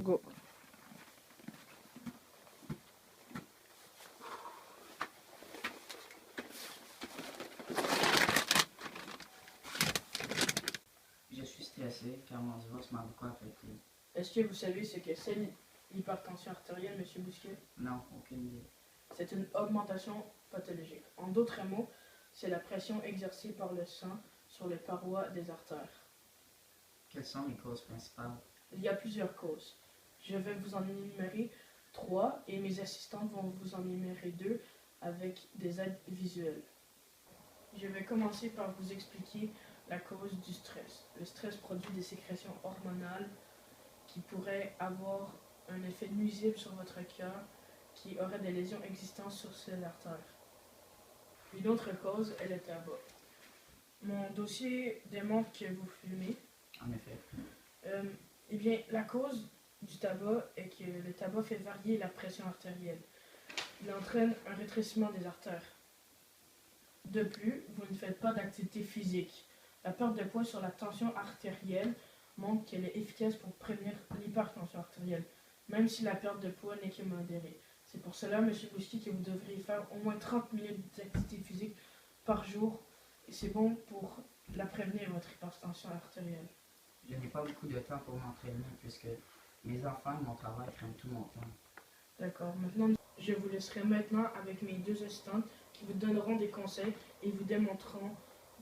Go. Je suis stressé car mon divorce m'a beaucoup affecté. Est-ce que vous savez ce que c'est l'hypertension artérielle, Monsieur Bousquet? Non, aucune idée. C'est une augmentation pathologique. En d'autres mots, c'est la pression exercée par le sang sur les parois des artères. Quelles sont les causes principales? Il y a plusieurs causes. Je vais vous en énumérer 3 et mes assistantes vont vous en énumérer 2 avec des aides visuelles. Je vais commencer par vous expliquer la cause du stress. Le stress produit des sécrétions hormonales qui pourraient avoir un effet nuisible sur votre cœur, qui aurait des lésions existantes sur ces artères. Une autre cause est le tabac. Mon dossier démontre que vous fumez. En effet. Eh bien, la cause du tabac est que le tabac fait varier la pression artérielle. Il entraîne un rétrécissement des artères. De plus, vous ne faites pas d'activité physique. La perte de poids sur la tension artérielle montre qu'elle est efficace pour prévenir l'hypertension artérielle, même si la perte de poids n'est que modérée. C'est pour cela, M. Bousquet, que vous devriez faire au moins 30 minutes d'activité physique par jour. Et c'est bon pour la prévenir, votre hypertension artérielle. Je n'ai pas beaucoup de temps pour m'entraîner puisque mes enfants et mon travail prennent tout mon temps. D'accord. Maintenant, je vous laisserai maintenant avec mes 2 assistantes qui vous donneront des conseils et vous démontreront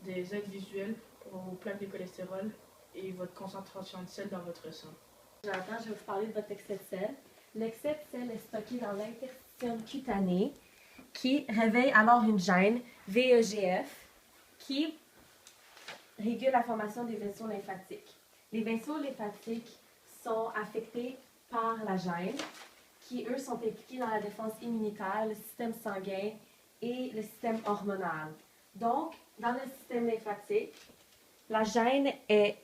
des aides visuelles pour vos plaques de cholestérol et votre concentration de sel dans votre sang. Jonathan, je vais vous parler de votre excès de sel. L'excès de sel est stocké dans l'interstitium cutané qui réveille alors une gêne, VEGF, qui régule la formation des vaisseaux lymphatiques. Les vaisseaux lymphatiques sont affectés par la gêne, qui eux sont impliqués dans la défense immunitaire, le système sanguin et le système hormonal. Donc, dans le système lymphatique, la gêne est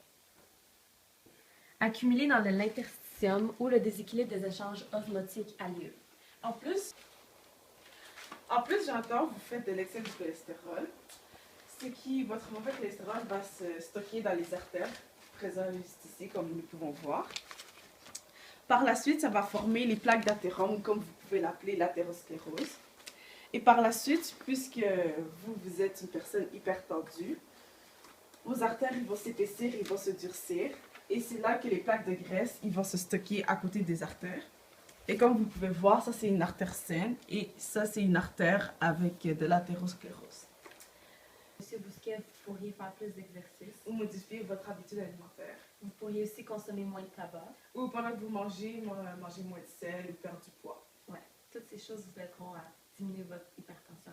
accumulée dans l'interstitium où le déséquilibre des échanges osmotiques a lieu. En plus, j'entends, vous faites de l'excès du cholestérol. C'est que votre mauvais cholestérol va se stocker dans les artères, présentes juste ici, comme nous pouvons voir. Par la suite, ça va former les plaques d'athérome, comme vous pouvez l'appeler l'athérosclérose. Et par la suite, puisque vous êtes une personne hyper tendue, vos artères ils vont s'épaissir, ils vont se durcir. Et c'est là que les plaques de graisse ils vont se stocker à côté des artères. Et comme vous pouvez voir, ça c'est une artère saine et ça c'est une artère avec de l'athérosclérose. Monsieur Bousquet, vous pourriez faire plus d'exercices. Ou modifier votre habitude alimentaire. Vous pourriez aussi consommer moins de tabac. Ou pendant que vous mangez, manger moins de sel ou perdre du poids. Ouais, toutes ces choses vous aideront à diminuer votre hypertension.